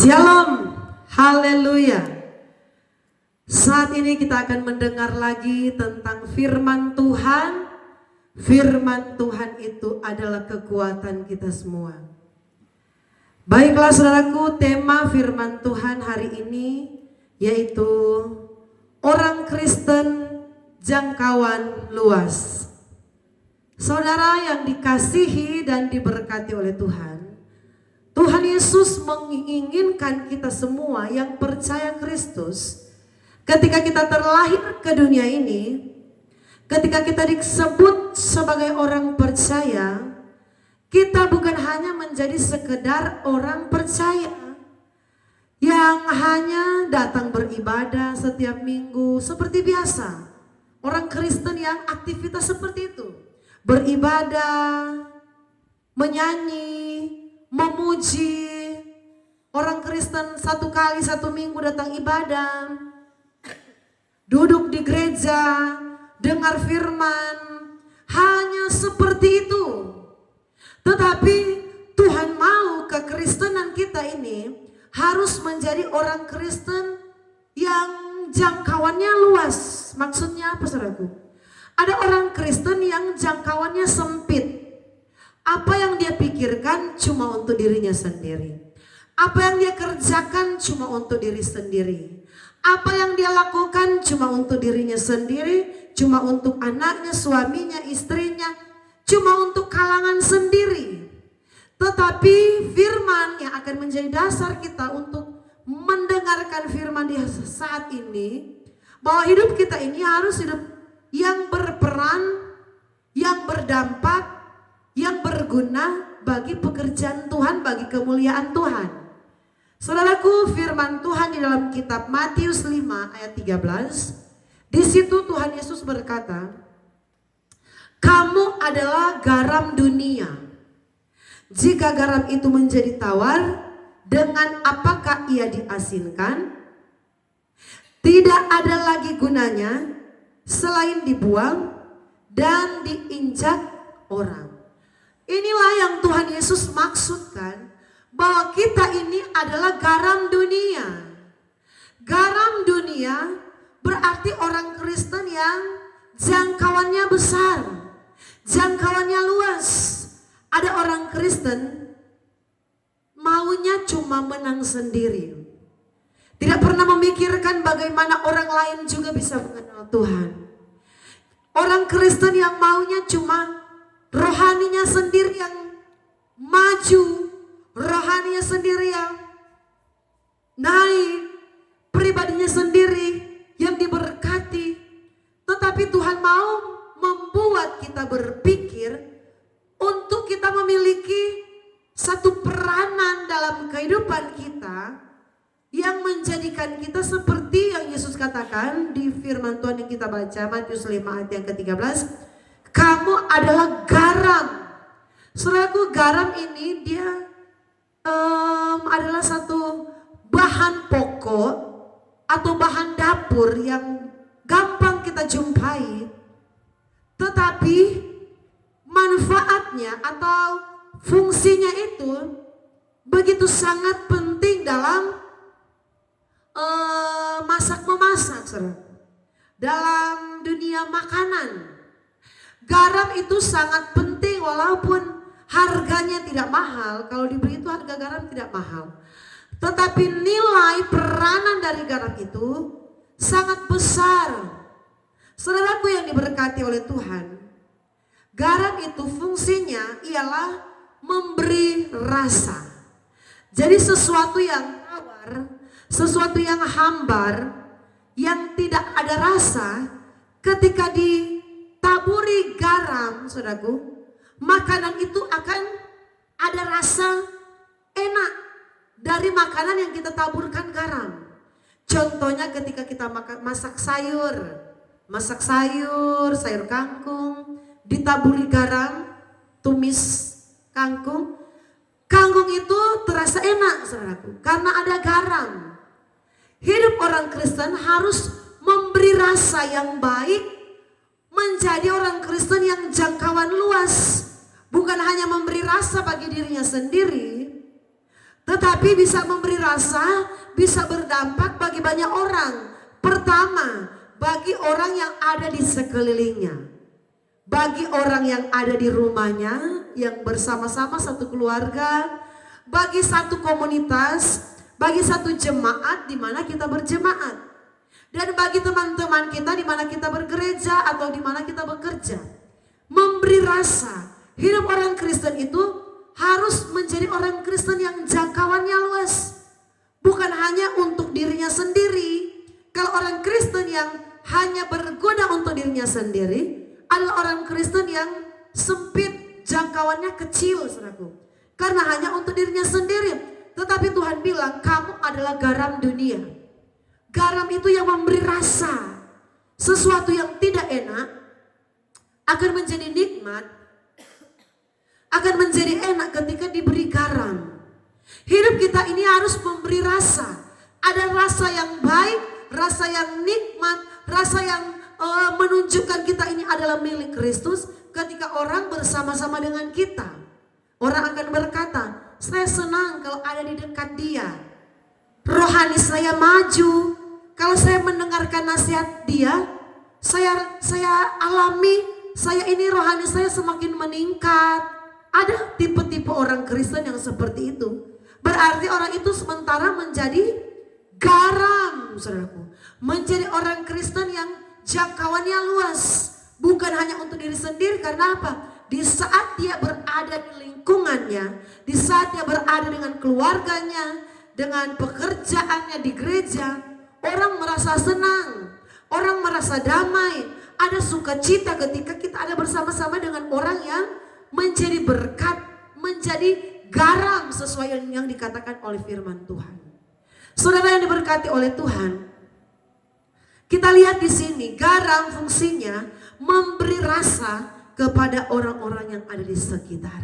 Shalom, haleluya. Saat ini kita akan mendengar lagi tentang firman Tuhan. Firman Tuhan itu adalah kekuatan kita semua. Baiklah saudaraku, tema firman Tuhan hari ini yaitu orang Kristen jangkauan luas. Saudara yang dikasihi dan diberkati oleh Tuhan, Tuhan Yesus menginginkan kita semua yang percaya Kristus, ketika kita terlahir ke dunia ini, ketika kita disebut sebagai orang percaya, kita bukan hanya menjadi sekedar orang percaya yang hanya datang beribadah setiap minggu seperti biasa. Orang Kristen yang aktivitas seperti itu, beribadah, menyanyi, memuji. Orang Kristen satu kali satu minggu datang ibadah, duduk di gereja, dengar firman, hanya seperti itu. Tetapi Tuhan mau kekristenan kita ini harus menjadi orang Kristen yang jangkauannya luas. Maksudnya apa saudaraku? Ada orang Kristen yang jangkauannya sempit. Apa yang dia pikirkan cuma untuk dirinya sendiri. Apa yang dia kerjakan cuma untuk diri sendiri. Apa yang dia lakukan cuma untuk dirinya sendiri, cuma untuk anaknya, suaminya, istrinya, cuma untuk kalangan sendiri. Tetapi firman yang akan menjadi dasar kita untuk mendengarkan firman di saat ini, bahwa hidup kita ini harus hidup yang berperan, yang berdampak, yang berguna bagi pekerjaan Tuhan, bagi kemuliaan Tuhan. Saudaraku, firman Tuhan di dalam kitab Matius 5 ayat 13, di situ Tuhan Yesus berkata, "Kamu adalah garam dunia. Jika garam itu menjadi tawar, dengan apakah ia diasinkan? Tidak ada lagi gunanya selain dibuang dan diinjak orang." Inilah yang Tuhan Yesus maksudkan, bahwa kita ini adalah garam dunia. Garam dunia berarti orang Kristen yang jangkauannya besar, jangkauannya luas. Ada orang Kristen maunya cuma menang sendiri, tidak pernah memikirkan bagaimana orang lain juga bisa mengenal Tuhan. Orang Kristen yang maunya cuma rohaninya sendiri yang maju, rohaninya sendiri yang naik, pribadinya sendiri yang diberkati. Tetapi Tuhan mau membuat kita berpikir untuk kita memiliki satu peranan dalam kehidupan kita yang menjadikan kita seperti yang Yesus katakan di firman Tuhan yang kita baca Matius 5 ayat yang ke-13. Kamu adalah garam. Saudaraku, garam ini dia adalah satu bahan pokok atau bahan dapur yang gampang kita jumpai. Tetapi manfaatnya atau fungsinya itu begitu sangat penting dalam masak-memasak, saudara. Dalam dunia makanan, garam itu sangat penting walaupun harganya tidak mahal. Kalau dibeli itu harga garam tidak mahal. Tetapi nilai peranan dari garam itu sangat besar. Saudaraku yang diberkati oleh Tuhan, garam itu fungsinya ialah memberi rasa. Jadi sesuatu yang tawar, sesuatu yang hambar, yang tidak ada rasa, ketika ditaburi garam, saudaraku, makanan itu akan ada rasa enak dari makanan yang kita taburkan garam. Contohnya ketika kita masak sayur, sayur kangkung, ditaburi garam, tumis kangkung, kangkung itu terasa enak, saudaraku, karena ada garam. Hidup orang Kristen harus memberi rasa yang baik, menjadi orang Kristen yang jangkauan luas. Bukan hanya memberi rasa bagi dirinya sendiri, tetapi bisa memberi rasa, bisa berdampak bagi banyak orang. Pertama, bagi orang yang ada di sekelilingnya, bagi orang yang ada di rumahnya, yang bersama-sama satu keluarga, bagi satu komunitas, bagi satu jemaat di mana kita berjemaat, dan bagi teman-teman kita di mana kita bergereja atau di mana kita bekerja. Memberi rasa. Hidup orang Kristen itu harus menjadi orang Kristen yang jangkauannya luas, bukan hanya untuk dirinya sendiri. Kalau orang Kristen yang hanya berguna untuk dirinya sendiri adalah orang Kristen yang sempit, jangkauannya kecil, saudaraku, karena hanya untuk dirinya sendiri. Tetapi Tuhan bilang kamu adalah garam dunia. Garam itu yang memberi rasa. Sesuatu yang tidak enak akan menjadi nikmat, akan menjadi enak ketika diberi garam. Hidup kita ini harus memberi rasa. Ada rasa yang baik, rasa yang nikmat, rasa yang menunjukkan kita ini adalah milik Kristus. Ketika orang bersama-sama dengan kita, orang akan berkata, saya senang kalau ada di dekat dia. Rohani saya maju. Kalau saya mendengarkan nasihat dia, saya alami, saya ini rohani saya semakin meningkat. Ada tipe-tipe orang Kristen yang seperti itu. Berarti orang itu sementara menjadi garam, saudaraku. Menjadi orang Kristen yang jangkauannya luas. Bukan hanya untuk diri sendiri, karena apa? Di saat dia berada di lingkungannya, di saat dia berada dengan keluarganya, dengan pekerjaannya di gereja, orang merasa senang, orang merasa damai, ada sukacita ketika kita ada bersama-sama dengan orang yang menjadi berkat, menjadi garam sesuai yang dikatakan oleh firman Tuhan. Saudara yang diberkati oleh Tuhan, kita lihat di sini garam fungsinya memberi rasa kepada orang-orang yang ada di sekitar.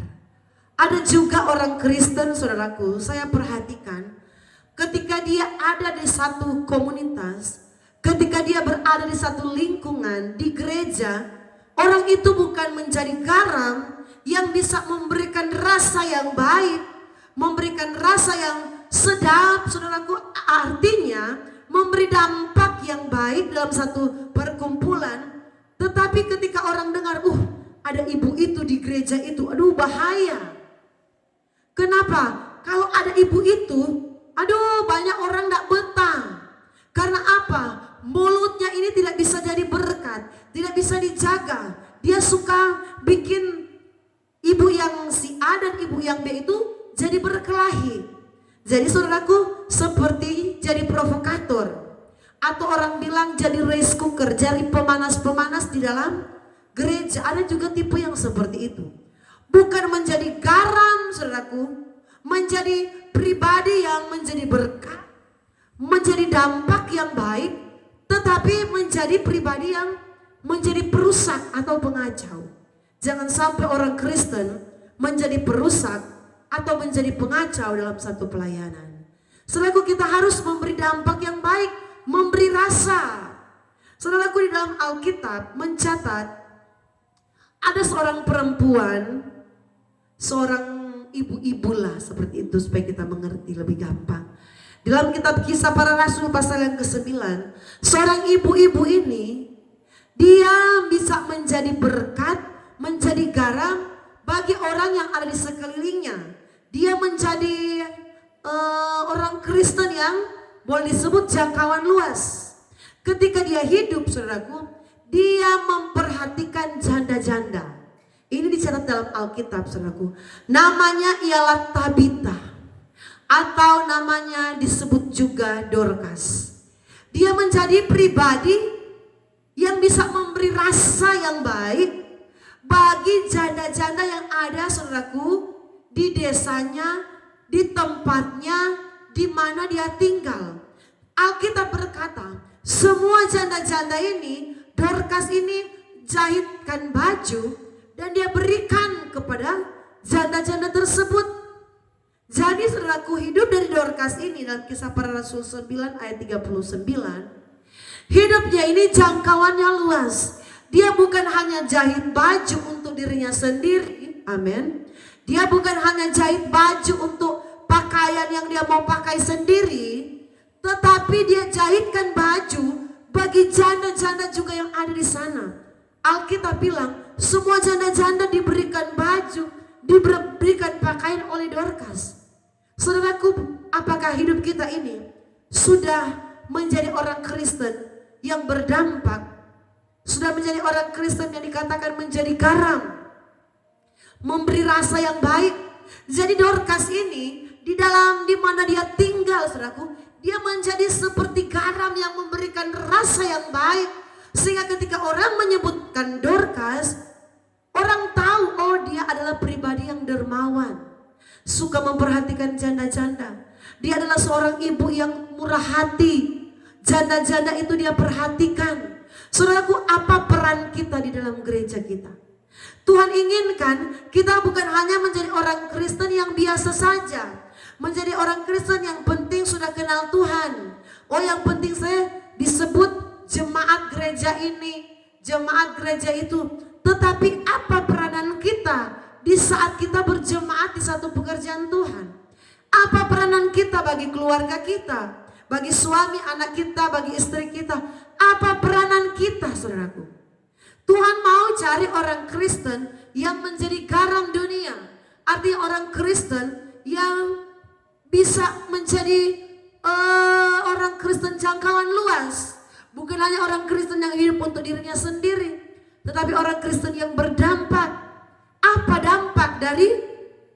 Ada juga orang Kristen, saudaraku, saya perhatikan ketika dia ada di satu komunitas, ketika dia berada di satu lingkungan, di gereja, orang itu bukan menjadi garam yang bisa memberikan rasa yang baik, memberikan rasa yang sedap, saudaraku, artinya memberi dampak yang baik dalam satu perkumpulan. Tetapi ketika orang dengar, ada ibu itu di gereja itu, aduh bahaya. Kenapa? Kalau ada ibu itu, aduh banyak orang tidak betah. Karena apa? Mulutnya ini tidak bisa jadi berkat, tidak bisa dijaga. Dia suka bikin ibu yang si A dan ibu yang B itu jadi berkelahi. Jadi saudaraku, seperti jadi provokator. Atau orang bilang jadi rice cooker, jadi pemanas-pemanas di dalam gereja. Ada juga tipe yang seperti itu. Bukan menjadi garam, saudaraku, menjadi pribadi yang menjadi berkat, menjadi dampak yang baik, tetapi menjadi pribadi yang menjadi perusak atau pengacau. Jangan sampai orang Kristen menjadi perusak atau menjadi pengacau dalam satu pelayanan. Saudaraku, kita harus memberi dampak yang baik, memberi rasa. Saudaraku, di dalam Alkitab mencatat ada seorang perempuan, seorang ibu-ibu lah seperti itu supaya kita mengerti lebih gampang. Dalam kitab Kisah Para Rasul pasal yang ke-9, seorang ibu-ibu ini dia bisa menjadi berkat, menjadi garam bagi orang yang ada di sekelilingnya. Dia menjadi orang Kristen yang boleh disebut jangkauan luas. Ketika dia hidup, saudaraku, dia memperhatikan janda-janda. Ini dicatat dalam Alkitab, saudaraku. Namanya ialah Tabita, atau namanya disebut juga Dorcas. Dia menjadi pribadi yang bisa memberi rasa yang baik bagi janda-janda yang ada, saudaraku, di desanya, di tempatnya, di mana dia tinggal. Alkitab berkata, semua janda-janda ini, Dorcas ini jahitkan baju dan dia berikan kepada janda-janda tersebut. Jadi saudaraku, hidup dari Dorcas ini dalam Kisah Para Rasul 9 ayat 39, hidupnya ini jangkauannya luas. Dia bukan hanya jahit baju untuk dirinya sendiri, amin. Dia bukan hanya jahit baju untuk pakai pakaian yang dia mau pakai sendiri, tetapi dia jahitkan baju bagi janda-janda juga yang ada di sana. Alkitab bilang semua janda-janda diberikan baju, diberikan pakaian oleh Dorcas. Saudaraku, apakah hidup kita ini sudah menjadi orang Kristen yang berdampak? Sudah menjadi orang Kristen yang dikatakan menjadi garam, memberi rasa yang baik. Jadi Dorcas ini di mana dia tinggal, saudaraku, dia menjadi seperti garam yang memberikan rasa yang baik. Sehingga ketika orang menyebutkan Dorcas, orang tahu oh dia adalah pribadi yang dermawan, suka memperhatikan janda-janda. Dia adalah seorang ibu yang murah hati. Janda-janda itu dia perhatikan. Saudaraku, apa peran kita di dalam gereja kita? Tuhan inginkan kita bukan hanya menjadi orang Kristen yang biasa saja, menjadi orang Kristen yang penting sudah kenal Tuhan. Oh, yang penting saya disebut jemaat gereja ini, jemaat gereja itu. Tetapi apa peranan kita di saat kita berjemaat di satu pekerjaan Tuhan? Apa peranan kita bagi keluarga kita, bagi suami anak kita, bagi istri kita? Apa peranan kita, saudaraku? Tuhan mau cari orang Kristen yang menjadi garam dunia. Artinya orang Kristen yang bisa menjadi orang Kristen jangkauan luas. Bukan hanya orang Kristen yang hidup untuk dirinya sendiri, tetapi orang Kristen yang berdampak. Apa dampak dari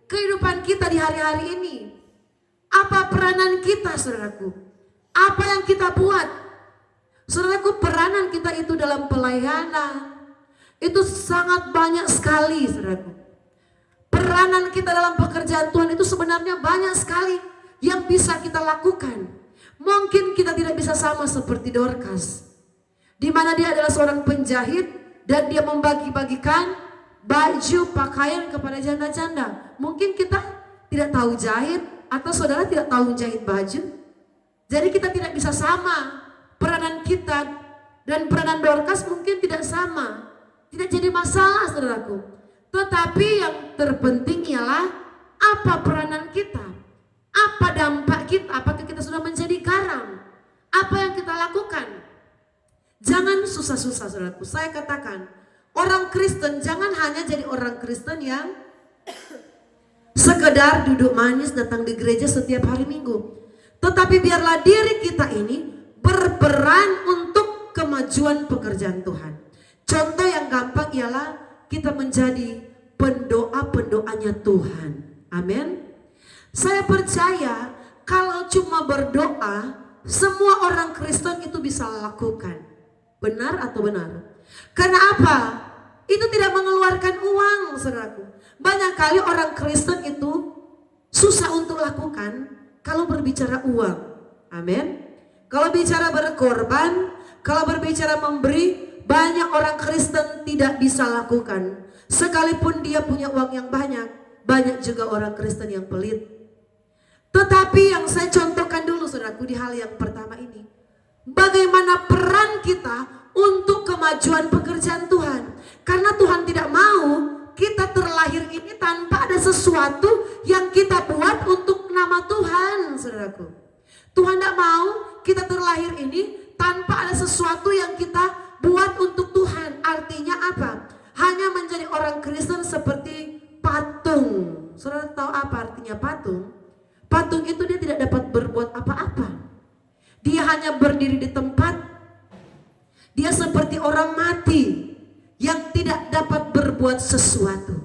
kehidupan kita di hari-hari ini? Apa peranan kita, saudaraku? Apa yang kita buat? Saudaraku, peranan kita itu dalam pelayanan itu sangat banyak sekali, saudaraku. Peranan kita dalam pekerjaan Tuhan itu sebenarnya banyak sekali yang bisa kita lakukan. Mungkin kita tidak bisa sama seperti Dorcas, di mana dia adalah seorang penjahit dan dia membagi-bagikan baju pakaian kepada janda-janda. Mungkin kita tidak tahu jahit, atau saudara tidak tahu jahit baju. Jadi kita tidak bisa sama peranan kita, dan peranan Dorcas mungkin tidak sama. Tidak jadi masalah, saudaraku. Tetapi yang terpenting ialah apa peranan kita, apa dampak kita, apakah kita sudah menjadi garam, apa yang kita lakukan. Jangan susah-susah, saudaraku. Saya katakan, orang Kristen jangan hanya jadi orang Kristen yang sekedar duduk manis datang di gereja setiap hari Minggu. Tetapi biarlah diri kita ini berperan untuk kemajuan pekerjaan Tuhan. Contoh yang gampang ialah kita menjadi pendoa-pendoanya Tuhan. Amin. Saya percaya kalau cuma berdoa, semua orang Kristen itu bisa lakukan. Benar atau benar? Karena apa? Itu tidak mengeluarkan uang, saudaraku. Banyak kali orang Kristen itu susah untuk lakukan kalau berbicara uang. Amin. Kalau bicara berkorban, kalau berbicara memberi, banyak orang Kristen tidak bisa lakukan. Sekalipun dia punya uang yang banyak, banyak juga orang Kristen yang pelit. Tetapi yang saya contohkan dulu, saudaraku, di hal yang pertama ini, bagaimana peran kita untuk kemajuan pekerjaan Tuhan. Karena Tuhan tidak mau kita terlahir ini tanpa ada sesuatu yang kita buat untuk nama Tuhan, saudaraku. Tuhan tidak mau kita terlahir ini tanpa ada sesuatu yang kita buat untuk Tuhan. Artinya apa? Hanya menjadi orang Kristen seperti patung. Saudara tahu apa artinya patung? Patung itu dia tidak dapat berbuat apa-apa. Dia hanya berdiri di tempat. Dia seperti orang mati yang tidak dapat berbuat sesuatu.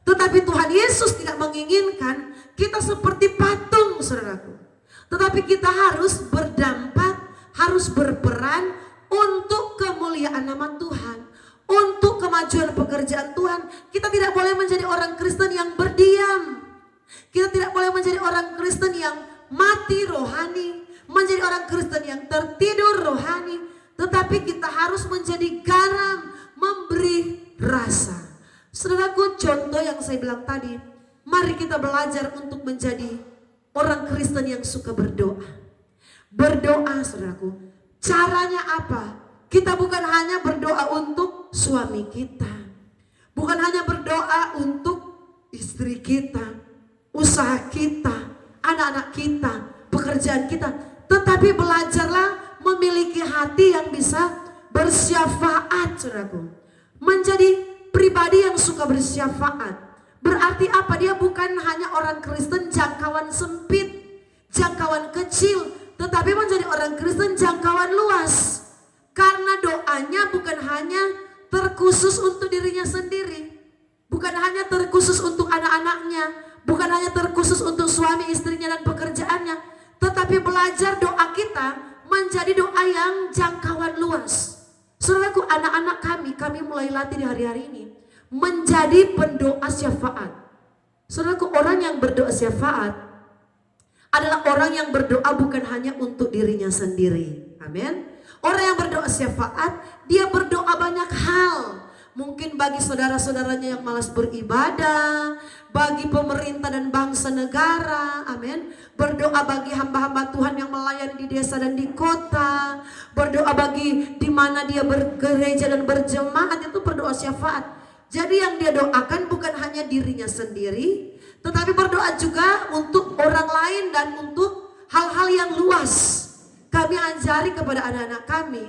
Tetapi Tuhan Yesus tidak menginginkan kita seperti patung, saudaraku. Tetapi kita harus berdampak, harus berperan untuk kemuliaan nama Tuhan, untuk kemajuan pekerjaan Tuhan. Kita tidak boleh menjadi orang Kristen yang berdiam. Kita tidak boleh menjadi orang Kristen yang mati rohani, menjadi orang Kristen yang tertidur rohani. Tetapi kita harus menjadi garam, memberi rasa. Saudaraku, contoh yang saya bilang tadi, mari kita belajar untuk menjadi orang Kristen yang suka berdoa. Berdoa, saudaraku. Caranya apa? Kita bukan hanya berdoa untuk suami kita, bukan hanya berdoa untuk istri kita, usaha kita, anak-anak kita, pekerjaan kita. Tetapi belajarlah memiliki hati yang bisa bersyafaat, saudaraku. Menjadi pribadi yang suka bersyafaat. Berarti apa? Dia bukan hanya orang Kristen jangkauan sempit, jangkauan kecil, tetapi menjadi orang Kristen jangkauan luas. Karena doanya bukan hanya terkhusus untuk dirinya sendiri, bukan hanya terkhusus untuk anak-anaknya, bukan hanya terkhusus untuk suami istrinya dan pekerjaannya, tetapi belajar doa kita menjadi doa yang jangkauan luas. Saudaraku, anak-anak kami mulai latih di hari-hari ini menjadi pendoa syafaat. Saudaraku, orang yang berdoa syafaat adalah orang yang berdoa bukan hanya untuk dirinya sendiri. Amin. Orang yang berdoa syafaat, dia berdoa banyak hal. Mungkin bagi saudara-saudaranya yang malas beribadah, bagi pemerintah dan bangsa negara, amin. Berdoa bagi hamba-hamba Tuhan yang melayani di desa dan di kota. Berdoa bagi di mana dia bergereja dan berjemaat, itu berdoa syafaat. Jadi yang dia doakan bukan hanya dirinya sendiri, tetapi berdoa juga untuk orang lain dan untuk hal-hal yang luas. Kami ajari kepada anak-anak kami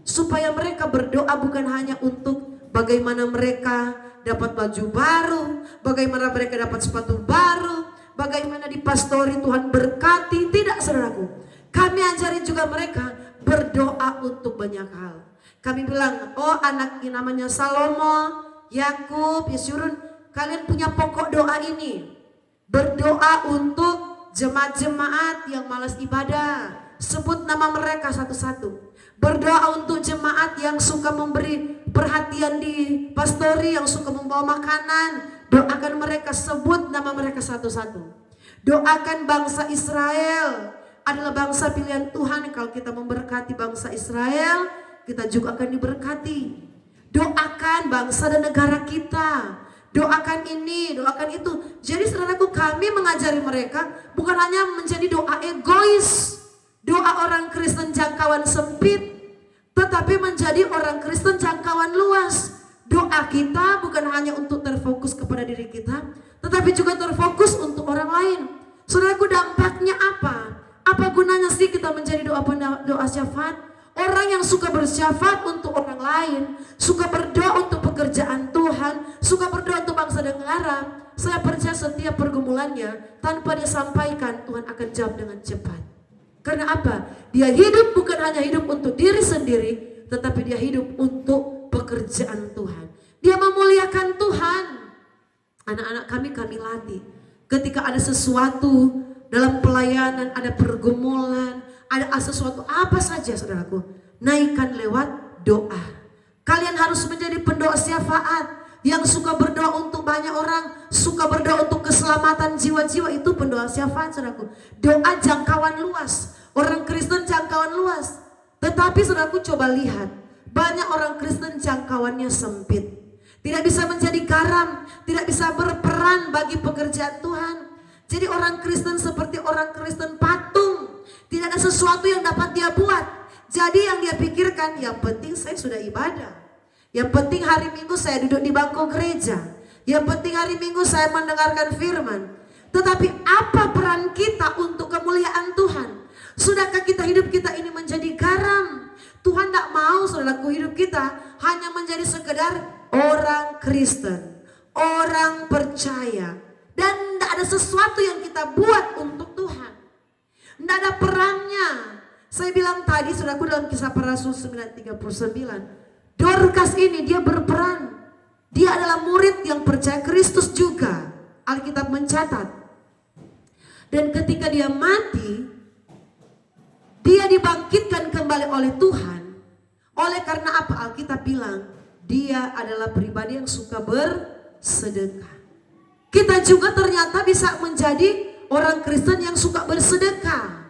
supaya mereka berdoa bukan hanya untuk bagaimana mereka dapat baju baru, bagaimana mereka dapat sepatu baru, bagaimana dipastori Tuhan berkati. Tidak, saudaraku. Kami ajari juga mereka berdoa untuk banyak hal. Kami bilang, oh anaknya namanya Salomo, Yakub, Yesurun, kalian punya pokok doa ini. Berdoa untuk jemaat-jemaat yang malas ibadah. Sebut nama mereka satu-satu. Berdoa untuk jemaat yang suka memberi perhatian di pastori, yang suka membawa makanan. Doakan mereka, sebut nama mereka satu-satu. Doakan bangsa Israel, adalah bangsa pilihan Tuhan. Kalau kita memberkati bangsa Israel, kita juga akan diberkati. Doakan bangsa dan negara kita. Doakan ini, doakan itu. Jadi saudaraku, kami mengajari mereka bukan hanya menjadi doa egois, doa orang Kristen jangkauan sempit, tetapi menjadi orang Kristen jangkauan luas. Doa kita bukan hanya untuk terfokus kepada diri kita, tetapi juga terfokus untuk orang lain. Saudaraku, dampaknya apa? Apa gunanya sih kita menjadi doa syafaat? Orang yang suka bersyafaat untuk orang lain, suka berdoa untuk pekerjaan Tuhan, suka berdoa untuk bangsa dan negara, saya percaya setiap pergumulannya tanpa dia sampaikan, Tuhan akan jawab dengan cepat. Karena apa? Dia hidup bukan hanya hidup untuk diri sendiri, tetapi dia hidup untuk pekerjaan Tuhan. Dia memuliakan Tuhan. Anak-anak kami latih. Ketika ada sesuatu dalam pelayanan, ada pergumulan, ada sesuatu apa saja, saudaraku, naikkan lewat doa. Kalian harus menjadi pendoa syafaat yang suka berdoa untuk banyak orang, suka berdoa untuk keselamatan jiwa-jiwa. Itu pendoa syafaat, saudaraku. Doa jangkauan luas, orang Kristen jangkauan luas. Tetapi saudaraku, coba lihat, banyak orang Kristen jangkauannya sempit, tidak bisa menjadi garam, tidak bisa berperan bagi pekerjaan Tuhan. Jadi orang Kristen seperti orang Kristen patung. Tidak ada sesuatu yang dapat dia buat. Jadi yang dia pikirkan, yang penting saya sudah ibadah. Yang penting hari Minggu saya duduk di bangku gereja. Yang penting hari Minggu saya mendengarkan firman. Tetapi apa peran kita untuk kemuliaan Tuhan? Sudahkah kita hidup kita ini menjadi garam? Tuhan tidak mau, saudaraku, hidup kita hanya menjadi sekedar orang Kristen, orang percaya. Dan tidak ada sesuatu yang kita buat untuk Tuhan. Tidak ada perannya. Saya bilang tadi, saudaraku, dalam Kisah Para Rasul 9:39, Dorcas ini dia berperan. Dia adalah murid yang percaya Kristus juga. Alkitab mencatat. Dan ketika dia mati, dia dibangkitkan kembali oleh Tuhan. Oleh karena apa? Alkitab bilang dia adalah pribadi yang suka bersedekah. Kita juga ternyata bisa menjadi orang Kristen yang suka bersedekah.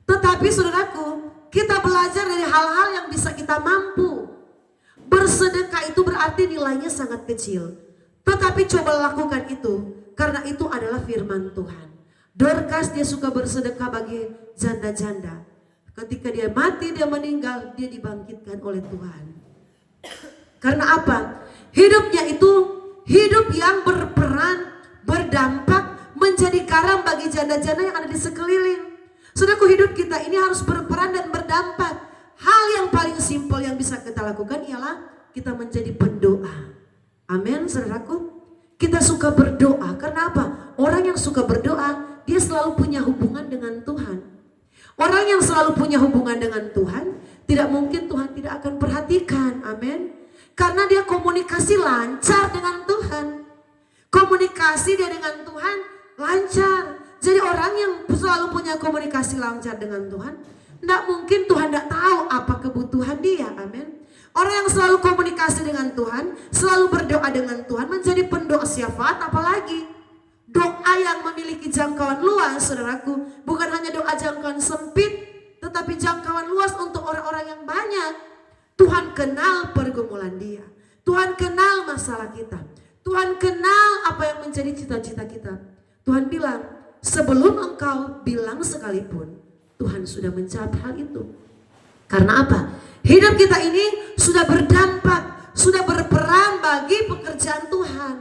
Tetapi saudaraku, kita belajar dari hal-hal yang bisa kita mampu. Bersedekah itu berarti nilainya sangat kecil. Tetapi coba lakukan itu, karena itu adalah firman Tuhan. Dorcas dia suka bersedekah bagi janda-janda. Ketika dia mati, dia meninggal, dia dibangkitkan oleh Tuhan. Karena apa? Hidupnya itu hidup yang berperan, berdampak, menjadi menjadi garam bagi janda-janda yang ada di sekeliling. Saudaraku, hidup kita ini harus berperan dan berdampak. Hal yang paling simpel yang bisa kita lakukan ialah kita menjadi pendoa. Amin, saudaraku. Kita suka berdoa. Karena apa? Orang yang suka berdoa, dia selalu punya hubungan dengan Tuhan. Orang yang selalu punya hubungan dengan Tuhan, tidak mungkin Tuhan tidak akan perhatikan. Amin. Karena dia komunikasi lancar dengan Tuhan. Komunikasi dia dengan Tuhan lancar. Jadi orang yang selalu punya komunikasi lancar dengan Tuhan, tidak mungkin Tuhan tidak tahu apa kebutuhan dia. Amin. Orang yang selalu komunikasi dengan Tuhan, selalu berdoa dengan Tuhan, menjadi pendoa syafaat, apalagi doa yang memiliki jangkauan luas, saudaraku. Bukan hanya doa jangkauan sempit, tetapi jangkauan luas untuk orang-orang yang banyak. Tuhan kenal pergumulan dia. Tuhan kenal masalah kita. Tuhan kenal apa yang menjadi cita-cita kita. Tuhan bilang, sebelum engkau bilang sekalipun, Tuhan sudah menjawab hal itu. Karena apa? Hidup kita ini sudah berdampak, sudah berperan bagi pekerjaan Tuhan.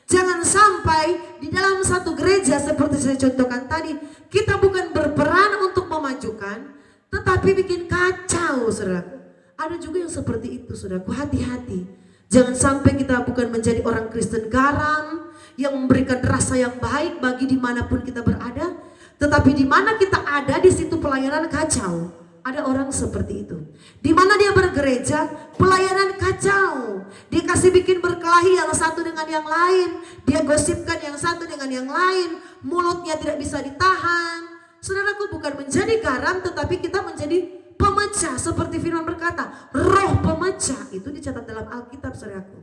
Jangan sampai di dalam satu gereja seperti saya contohkan tadi, kita bukan berperan untuk memajukan, tetapi bikin kacau, saudaraku. Ada juga yang seperti itu, saudaraku. Hati-hati. Jangan sampai kita bukan menjadi orang Kristen garam yang memberikan rasa yang baik bagi dimanapun kita berada, tetapi di mana kita ada, di situ pelayanan kacau. Ada orang seperti itu. Di mana dia bergereja, pelayanan kacau. Dia kasih bikin berkelahi yang satu dengan yang lain. Dia gosipkan yang satu dengan yang lain. Mulutnya tidak bisa ditahan. Saudaraku, bukan menjadi garam, tetapi kita menjadi pemecah. Seperti firman berkata, roh pemecah. Itu dicatat dalam Alkitab, saudaraku.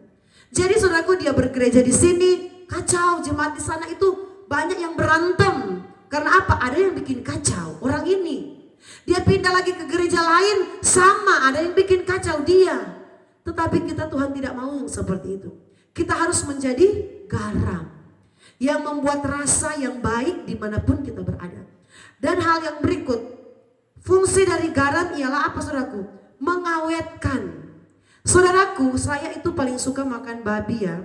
Jadi saudaraku, dia bergereja di sini, kacau. Jemaat di sana itu banyak yang berantem. Karena apa? Ada yang bikin kacau. Orang ini. Dia pindah lagi ke gereja lain, sama, ada yang bikin kacau dia. Tetapi kita, Tuhan tidak mau yang seperti itu. Kita harus menjadi garam yang membuat rasa yang baik dimanapun kita berada. Dan hal yang berikut, fungsi dari garam ialah apa, saudaraku? Mengawetkan. Saudaraku, saya itu paling suka makan babi ya.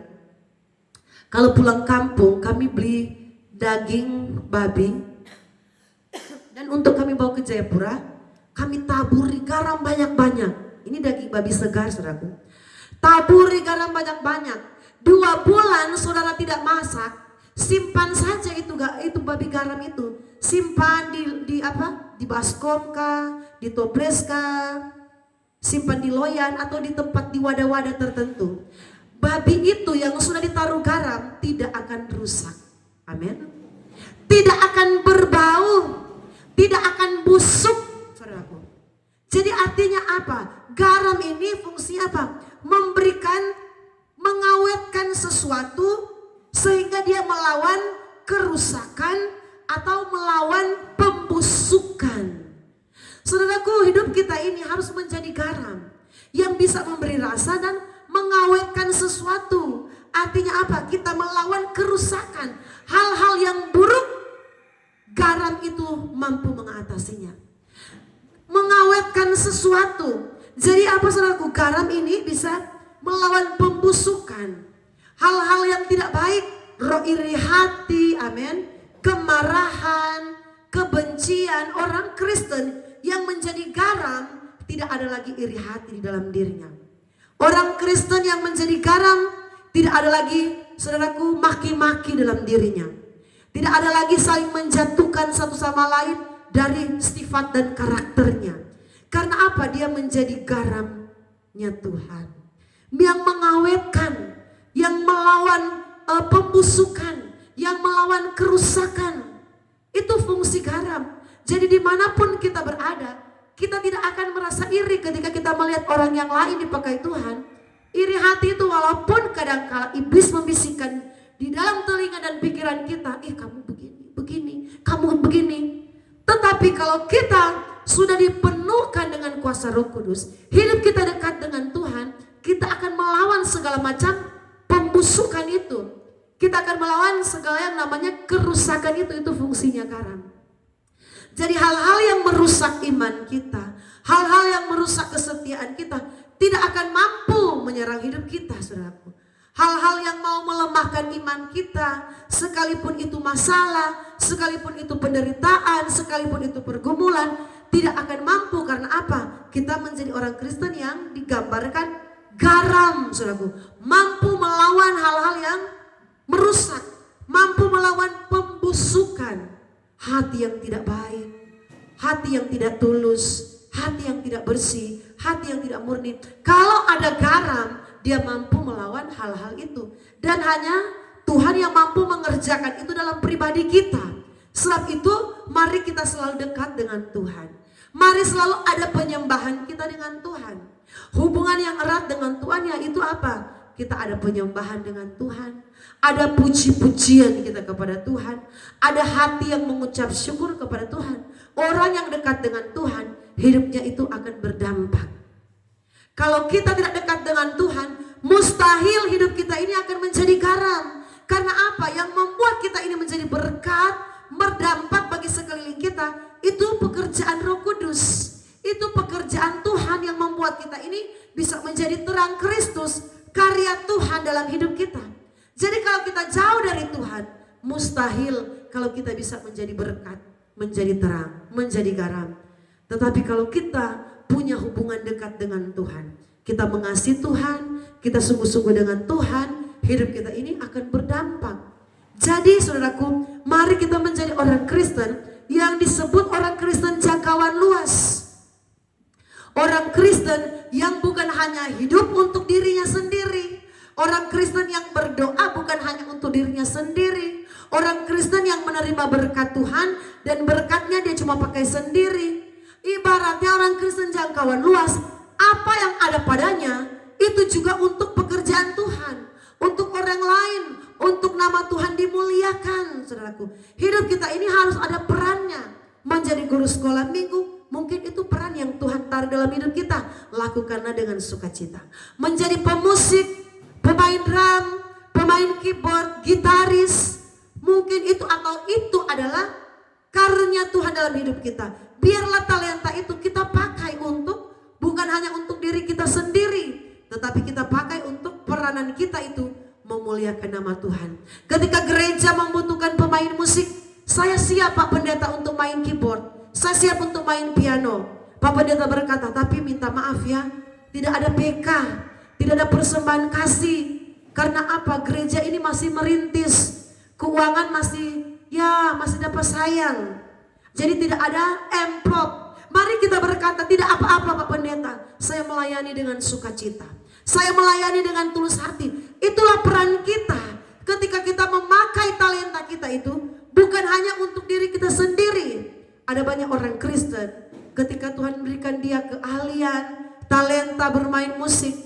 Kalau pulang kampung, kami beli daging babi. Dan untuk kami bawa ke Jayapura, kami taburi garam banyak-banyak. Ini daging babi segar, saudaraku. Taburi garam banyak-banyak. 2 bulan saudara tidak masak, simpan saja itu babi garam itu. Simpan di apa? Di baskom kah, di toples kah, simpan di loyan atau di tempat di wadah-wadah tertentu. Babi itu yang sudah ditaruh garam tidak akan rusak. Amin. Tidak akan berbau. Tidak akan busuk, saudaraku. Jadi artinya apa? Garam ini fungsinya apa? Mengawetkan sesuatu sehingga dia melawan kerusakan atau melawan pembusukan. Saudaraku, hidup kita ini harus menjadi garam yang bisa memberi rasa dan mengawetkan sesuatu. Artinya apa? Kita melawan kerusakan. Hal-hal yang buruk, garam itu mampu mengatasinya. Mengawetkan sesuatu. Jadi apa, saudaraku? Garam ini bisa melawan pembusukan. Hal-hal yang tidak baik, roh iri hati, amin, kemarahan, kebencian. Orang Kristen yang menjadi garam tidak ada lagi iri hati di dalam dirinya. Orang Kristen yang menjadi garam tidak ada lagi, saudaraku, maki-maki dalam dirinya. Tidak ada lagi saling menjatuhkan satu sama lain dari sifat dan karakternya. Karena apa? Dia menjadi garamnya Tuhan. Yang mengawetkan, yang melawan pembusukan, yang melawan kerusakan. Itu fungsi garam. Jadi dimanapun kita berada, kita tidak akan merasa iri ketika kita melihat orang yang lain dipakai Tuhan. Iri hati itu walaupun kadang-kala iblis membisikkan di dalam telinga dan pikiran kita, kamu begini, kamu begini. Tetapi kalau kita sudah dipenuhkan dengan kuasa Roh Kudus, hidup kita dekat dengan Tuhan, kita akan melawan segala macam pembusukan itu. Kita akan melawan segala yang namanya kerusakan itu fungsinya garam. Jadi hal-hal yang merusak iman kita, hal-hal yang merusak kesetiaan kita, tidak akan mampu menyerang hidup kita, saudaraku. Hal-hal yang mau melemahkan iman kita, sekalipun itu masalah, sekalipun itu penderitaan, sekalipun itu pergumulan, tidak akan mampu. Karena apa? Kita menjadi orang Kristen yang digambarkan garam, saudaraku. Mampu melawan hal-hal yang merusak, mampu melawan pembusukan. Hati yang tidak baik, hati yang tidak tulus, hati yang tidak bersih, hati yang tidak murni. Kalau ada garam, dia mampu melawan hal-hal itu. Dan hanya Tuhan yang mampu mengerjakan itu dalam pribadi kita. Sebab itu mari kita selalu dekat dengan Tuhan. Mari selalu ada penyembahan kita dengan Tuhan. Hubungan yang erat dengan Tuhan yaitu apa? Kita ada penyembahan dengan Tuhan. Ada puji-pujian kita kepada Tuhan. Ada hati yang mengucap syukur kepada Tuhan. Orang yang dekat dengan Tuhan, hidupnya itu akan berdampak. Kalau kita tidak dekat dengan Tuhan, mustahil hidup kita ini akan menjadi garam. Karena apa? Yang membuat kita ini menjadi berkat, berdampak bagi sekeliling kita, itu pekerjaan Roh Kudus. Itu pekerjaan Tuhan yang membuat kita ini bisa menjadi terang Kristus, karya Tuhan dalam hidup kita. Jadi kalau kita jauh dari Tuhan, mustahil kalau kita bisa menjadi berkat, menjadi terang, menjadi garam. Tetapi kalau kita punya hubungan dekat dengan Tuhan, kita mengasihi Tuhan, kita sungguh-sungguh dengan Tuhan, hidup kita ini akan berdampak. Jadi saudaraku, mari kita menjadi orang Kristen yang disebut orang Kristen jangkauan luas. Orang Kristen yang bukan hanya hidup untuk dirinya sendiri. Orang Kristen yang berdoa bukan hanya untuk dirinya sendiri. Orang Kristen yang menerima berkat Tuhan dan berkatnya dia cuma pakai sendiri. Ibaratnya orang Kristen jangkauan luas, apa yang ada padanya itu juga untuk pekerjaan Tuhan, untuk orang lain, untuk nama Tuhan dimuliakan. Saudaraku, hidup kita ini harus ada perannya. Menjadi guru sekolah minggu, mungkin itu peran yang Tuhan taruh dalam hidup kita, lakukanlah dengan sukacita. Menjadi pemusik, pemain drum, pemain keyboard, gitaris, mungkin itu atau itu adalah karunia Tuhan dalam hidup kita. Biarlah talenta itu kita pakai untuk, bukan hanya untuk diri kita sendiri, tetapi kita pakai untuk peranan kita itu memuliakan nama Tuhan. Ketika gereja membutuhkan pemain musik, saya siap Pak Pendeta untuk main keyboard, saya siap untuk main piano. Pak Pendeta berkata, tapi minta maaf ya, tidak ada PK, tidak ada persembahan kasih. Karena apa? Gereja ini masih merintis, keuangan masih dapat sayang. Jadi tidak ada amplop. Mari kita berkata, tidak apa-apa Pak Pendeta, saya melayani dengan sukacita, saya melayani dengan tulus hati. Itulah peran kita. Ketika kita memakai talenta kita itu bukan hanya untuk diri kita sendiri. Ada banyak orang Kristen, ketika Tuhan berikan dia keahlian, talenta bermain musik,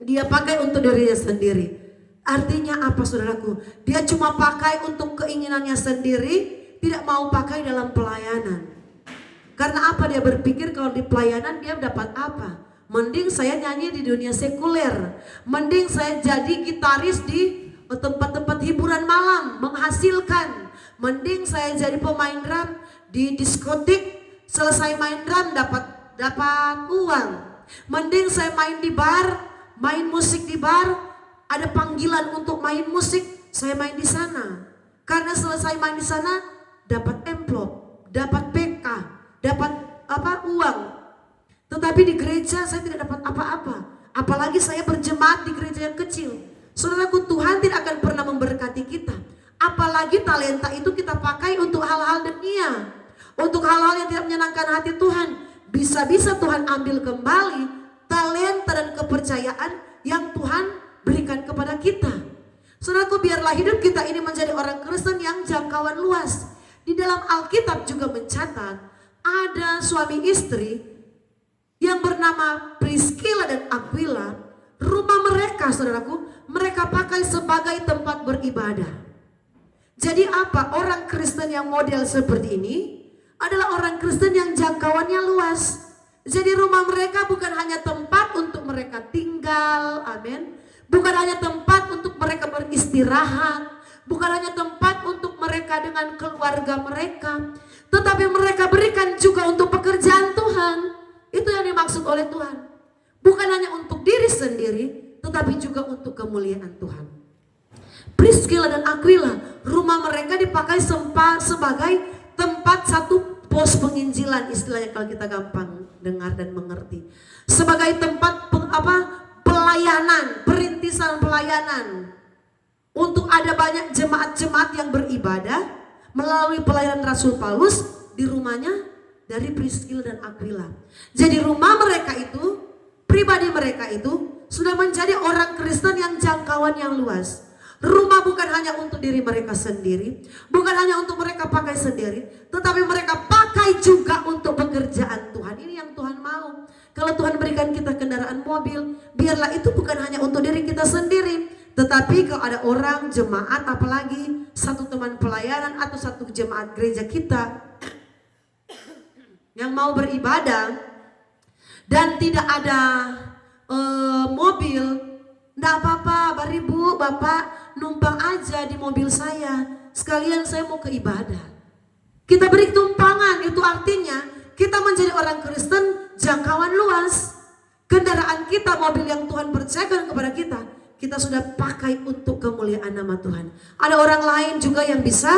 dia pakai untuk dirinya sendiri. Artinya apa saudaraku? Dia cuma pakai untuk keinginannya sendiri, tidak mau pakai dalam pelayanan. Karena apa? Dia berpikir kalau di pelayanan dia dapat apa? Mending saya nyanyi di dunia sekuler, mending saya jadi gitaris di tempat-tempat hiburan malam menghasilkan, mending saya jadi pemain drum di diskotik, selesai main drum dapat uang, mending saya main di bar, main musik di bar, ada panggilan untuk main musik, saya main di sana. Karena selesai main di sana dapat amplop, dapat PK, dapat uang. Tetapi di gereja saya tidak dapat apa-apa. Apalagi saya berjemaat di gereja yang kecil. Saudaraku, Tuhan tidak akan pernah memberkati kita. Apalagi talenta itu kita pakai untuk hal-hal dunia, untuk hal-hal yang tidak menyenangkan hati Tuhan. Bisa-bisa Tuhan ambil kembali talenta dan kepercayaan yang Tuhan berikan kepada kita. Saudaraku, biarlah hidup kita ini menjadi orang Kristen yang jangkauan luas. Di dalam Alkitab juga mencatat ada suami istri yang bernama Priscilla dan Aquila. Rumah mereka, saudaraku, mereka pakai sebagai tempat beribadah. Jadi apa? Orang Kristen yang model seperti ini adalah orang Kristen yang jangkauannya luas. Jadi rumah mereka bukan hanya tempat untuk mereka tinggal, amin. Bukan hanya tempat untuk mereka beristirahat, bukan hanya tempat untuk mereka dengan keluarga mereka, tetapi mereka berikan juga untuk pekerjaan Tuhan. Itu yang dimaksud oleh Tuhan. Bukan hanya untuk diri sendiri, tetapi juga untuk kemuliaan Tuhan. Priscilla dan Aquila, rumah mereka dipakai sebagai tempat satu pos penginjilan, istilahnya kalau kita gampang dengar dan mengerti. Sebagai tempat pelayanan, perintisan pelayanan. Untuk ada banyak jemaat-jemaat yang beribadah melalui pelayanan Rasul Paulus di rumahnya dari Priscilla dan Aquila. Jadi rumah mereka itu, pribadi mereka itu sudah menjadi orang Kristen yang jangkauan yang luas. Rumah bukan hanya untuk diri mereka sendiri, bukan hanya untuk mereka pakai sendiri, tetapi mereka pakai juga untuk pekerjaan Tuhan. Ini yang Tuhan mau. Kalau Tuhan berikan kita kendaraan mobil, biarlah itu bukan hanya untuk diri kita sendiri, tetapi kalau ada orang, jemaat, apalagi satu teman pelayanan atau satu jemaat gereja kita yang mau beribadah dan tidak ada mobil, enggak apa-apa, bari Bu, Bapak numpang aja di mobil saya, sekalian saya mau ke ibadah. Kita beri tumpangan, itu artinya kita menjadi orang Kristen jangkauan luas. Kendaraan kita, mobil yang Tuhan percayakan kepada kita sudah pakai untuk kemuliaan nama Tuhan. Ada orang lain juga yang bisa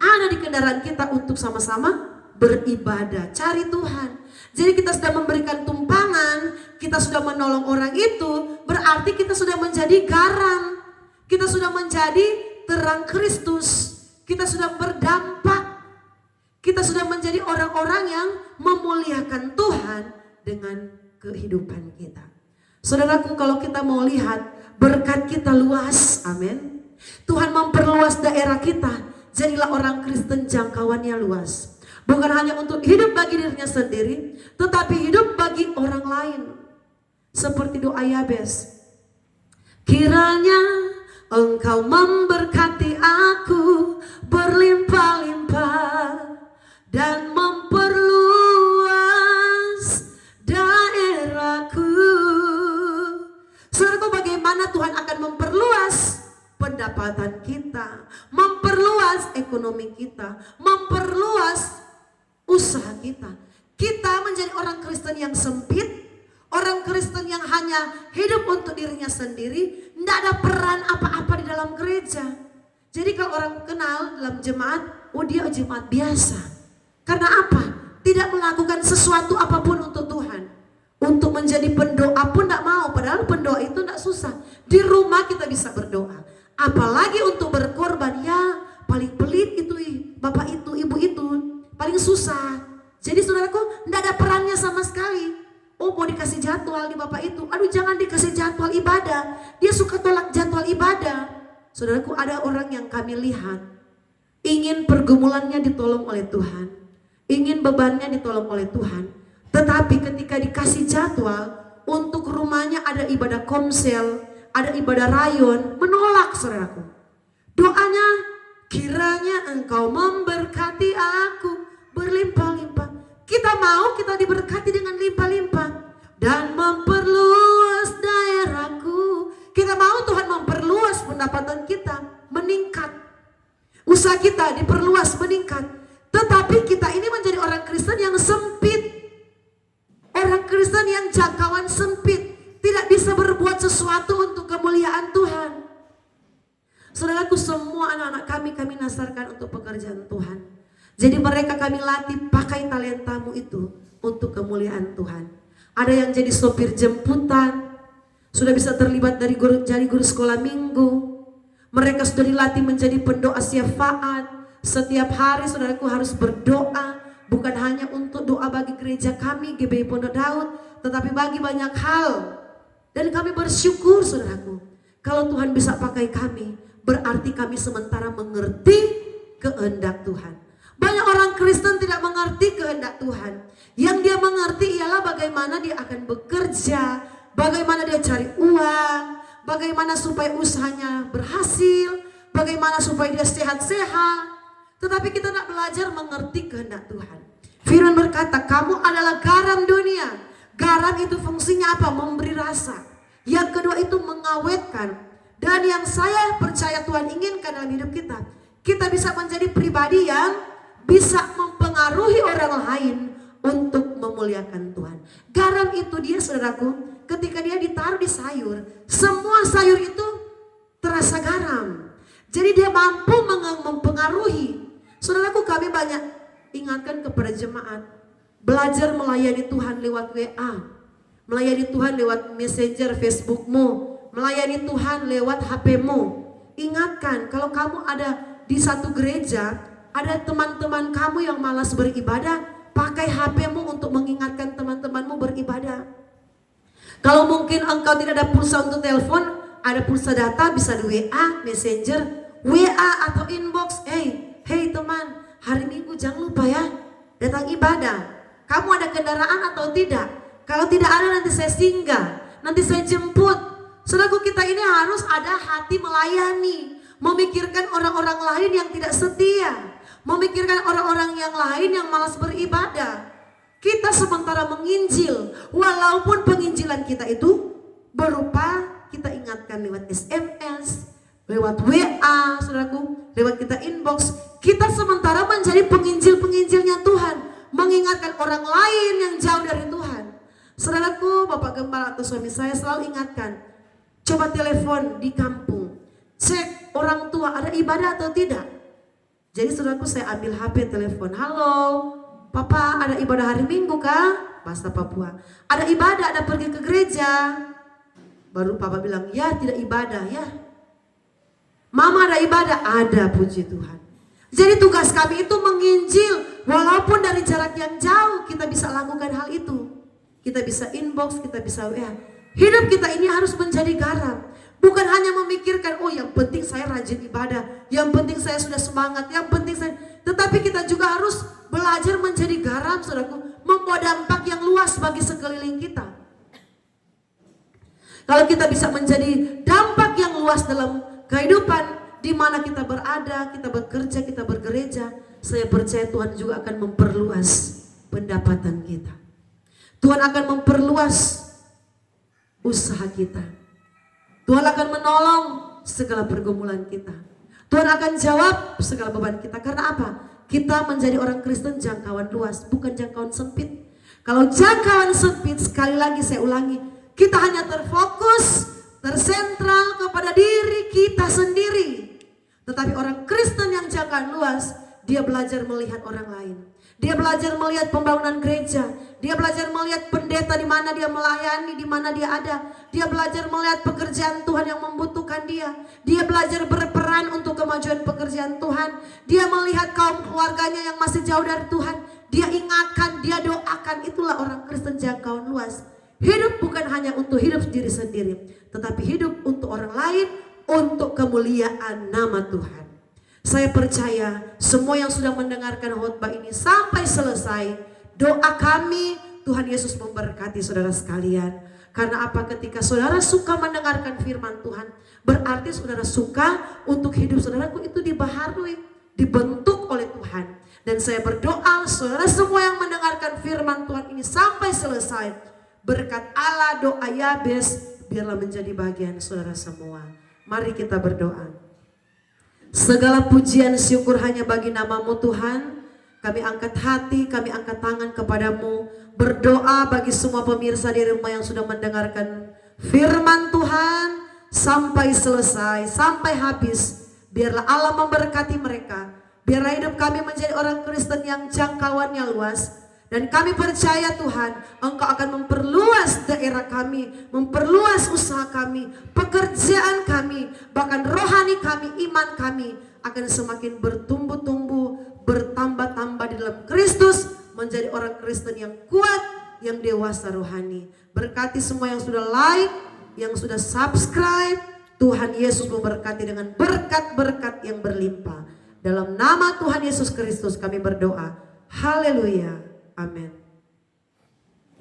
ada di kendaraan kita untuk sama-sama beribadah, cari Tuhan. Jadi kita sudah memberikan tumpangan, kita sudah menolong orang itu, berarti kita sudah menjadi garam. Kita sudah menjadi terang Kristus. Kita sudah berdampak. Kita sudah menjadi orang-orang yang memuliakan Tuhan dengan kehidupan kita. Saudaraku, kalau kita mau lihat berkat kita luas, amin. Tuhan memperluas daerah kita, jadilah orang Kristen jangkauannya luas. Bukan hanya untuk hidup bagi dirinya sendiri, tetapi hidup bagi orang lain. Seperti doa Yabes. Kiranya Engkau memberkati aku berlimpah-limpah dan memperluas daerahku. Saudaraku, bagaimana Tuhan akan memperluas pendapatan kita, memperluas ekonomi kita, memperluas usaha kita. Kita menjadi orang Kristen yang sempit, orang Kristen yang hanya hidup untuk dirinya sendiri, tidak ada peran apa-apa di dalam gereja. Jadi kalau orang kenal dalam jemaat, oh dia jemaat biasa. Karena apa? Tidak melakukan sesuatu apapun untuk Tuhan. Untuk menjadi pendoa pun tidak mau, padahal pendoa itu tidak susah. Di rumah kita bisa berdoa. Apalagi untuk berkorban, ya paling pelit itu bapak itu, ibu itu, paling susah. Jadi saudaraku, tidak ada perannya sama sekali. Oh mau dikasih jadwal di bapak itu, aduh jangan dikasih jadwal ibadah. Dia suka tolak jadwal ibadah. Saudaraku, ada orang yang kami lihat ingin pergumulannya ditolong oleh Tuhan, ingin bebannya ditolong oleh Tuhan, tetapi ketika dikasih jadwal untuk rumahnya ada ibadah komsel, ada ibadah rayon, menolak saudaraku. Doanya, kiranya Engkau memberkati aku berlimpah-limpah. Kita mau kita diberkati dengan limpah-limpah dan memperluas daerahku. Kita mau Tuhan memperluas pendapatan kita, meningkat. Usaha kita diperluas, meningkat. Tetapi kita ini menjadi orang Kristen yang sempit. Orang Kristen yang jangkauan sempit, tidak bisa berbuat sesuatu untuk kemuliaan Tuhan. Saudaraku, semua anak-anak kami nasarkan untuk pekerjaan Tuhan. Jadi mereka kami latih, pakai talentamu itu untuk kemuliaan Tuhan. Ada yang jadi sopir jemputan, sudah bisa terlibat jadi guru sekolah minggu. Mereka sudah dilatih menjadi pendoa syafaat. Setiap hari saudaraku harus berdoa, bukan hanya untuk doa bagi gereja kami GBI Pondok Daud, tetapi bagi banyak hal. Dan kami bersyukur saudaraku, kalau Tuhan bisa pakai kami, berarti kami sementara mengerti kehendak Tuhan. Banyak orang Kristen tidak mengerti kehendak Tuhan. Yang dia mengerti ialah bagaimana dia akan bekerja, bagaimana dia cari uang, bagaimana supaya usahanya berhasil, bagaimana supaya dia sehat-sehat. Tetapi kita tidak belajar mengerti kehendak Tuhan. Firman berkata, kamu adalah garam dunia. Garam itu fungsinya apa? Memberi rasa. Yang kedua itu mengawetkan. Dan yang saya percaya Tuhan inginkan dalam hidup kita, kita bisa menjadi pribadi yang bisa mempengaruhi orang lain untuk memuliakan Tuhan. Garam itu dia saudaraku, ketika dia ditaruh di sayur, semua sayur itu terasa garam. Jadi dia mampu mempengaruhi. Saudaraku, kami banyak ingatkan kepada jemaat, belajar melayani Tuhan lewat WA, melayani Tuhan lewat Messenger Facebookmu, melayani Tuhan lewat HPmu. Ingatkan, kalau kamu ada di satu gereja, ada teman-teman kamu yang malas beribadah, pakai HPmu untuk mengingatkan teman-temanmu beribadah. Kalau mungkin engkau tidak ada pulsa untuk telepon, ada pulsa data, bisa di WA, Messenger, WA atau inbox. Hey teman, hari Minggu jangan lupa ya, datang ibadah. Kamu ada kendaraan atau tidak? Kalau tidak ada, nanti saya singgah, nanti saya jemput. Saudaraku, kita ini harus ada hati melayani, memikirkan orang-orang lain yang tidak setia, memikirkan orang-orang yang lain yang malas beribadah. Kita sementara menginjil, walaupun penginjilan kita itu berupa kita ingatkan lewat SMS, lewat WA, saudaraku, lewat kita inbox. Kita sementara menjadi penginjil-penginjilnya Tuhan, mengingatkan orang lain yang jauh dari Tuhan. Saudaraku, Bapak Gembala atau suami saya selalu ingatkan, coba telepon di kampung, cek orang tua ada ibadah atau tidak. Jadi saudaraku, saya ambil HP, telepon, halo Papa, ada ibadah hari Minggu kah? Bahasa Papua. Ada ibadah, ada pergi ke gereja. Baru Papa bilang, ya tidak ibadah ya. Mama ada ibadah? Ada, puji Tuhan. Jadi tugas kami itu menginjil, walaupun dari jarak yang jauh kita bisa lakukan hal itu. Kita bisa inbox, kita bisa WA. Hidup kita ini harus menjadi garam. Bukan hanya memikirkan, oh yang penting saya rajin ibadah, yang penting saya sudah semangat, yang penting saya. Tetapi kita juga harus belajar menjadi garam, saudaraku, membawa dampak yang luas bagi sekeliling kita. Kalau kita bisa menjadi dampak yang luas dalam kehidupan, di mana kita berada, kita bekerja, kita bergereja, saya percaya Tuhan juga akan memperluas pendapatan kita. Tuhan akan memperluas usaha kita. Tuhan akan menolong segala pergumulan kita. Tuhan akan jawab segala beban kita. Karena apa? Kita menjadi orang Kristen jangkauan luas, bukan jangkauan sempit. Kalau jangkauan sempit, sekali lagi saya ulangi, kita hanya terfokus, tersentral kepada diri kita sendiri. Tetapi orang Kristen yang jangkauan luas, dia belajar melihat orang lain. Dia belajar melihat pembangunan gereja. Dia belajar melihat pendeta di mana dia melayani, di mana dia ada. Dia belajar melihat pekerjaan Tuhan yang membutuhkan dia. Dia belajar berperan untuk kemajuan pekerjaan Tuhan. Dia melihat kaum keluarganya yang masih jauh dari Tuhan. Dia ingatkan, dia doakan. Itulah orang Kristen jangkauan luas. Hidup bukan hanya untuk hidup diri sendiri, tetapi hidup untuk orang lain, untuk kemuliaan nama Tuhan. Saya percaya semua yang sudah mendengarkan khotbah ini sampai selesai, doa kami Tuhan Yesus memberkati saudara sekalian. Karena apa? Ketika saudara suka mendengarkan firman Tuhan, berarti saudara suka untuk hidup saudaraku itu dibaharui, dibentuk oleh Tuhan. Dan saya berdoa saudara semua yang mendengarkan firman Tuhan ini sampai selesai, berkat Allah doa Yabes biarlah menjadi bagian saudara semua. Mari kita berdoa. Segala pujian syukur hanya bagi namamu Tuhan. Kami angkat hati, kami angkat tangan kepadamu, berdoa bagi semua pemirsa di rumah yang sudah mendengarkan firman Tuhan sampai selesai, sampai habis. Biarlah Allah memberkati mereka. Biarlah hidup kami menjadi orang Kristen yang jangkauannya luas. Dan kami percaya Tuhan, Engkau akan memperluas daerah kami, memperluas usaha kami, pekerjaan kami, bahkan rohani kami, iman kami akan semakin bertumbuh-tumbuh, bertambah-tambah di dalam Kristus, menjadi orang Kristen yang kuat, yang dewasa rohani. Berkati semua yang sudah like, yang sudah subscribe. Tuhan Yesus memberkati dengan berkat-berkat yang berlimpah. Dalam nama Tuhan Yesus Kristus kami berdoa. Haleluya. Amin.